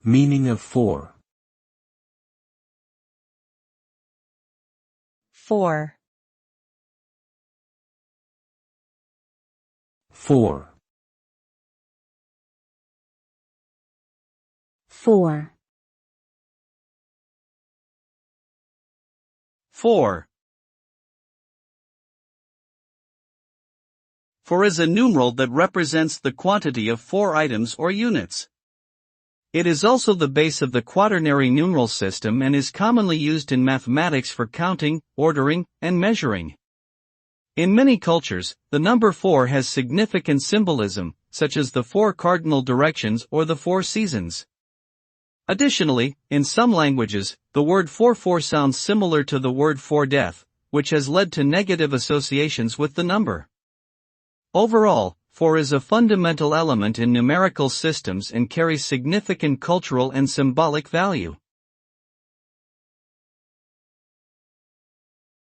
Meaning of 4. 4. 4. 4. 4. 4 is a numeral that represents the quantity of 4 items or units. It is also the base of the quaternary numeral system and is commonly used in mathematics for counting, ordering, and measuring. In many cultures, the number 4 has significant symbolism, such as the 4 cardinal directions or the 4 seasons. Additionally, in some languages, the word 4 sounds similar to the word for death, which has led to negative associations with the number. Overall, 4 is a fundamental element in numerical systems and carries significant cultural and symbolic value.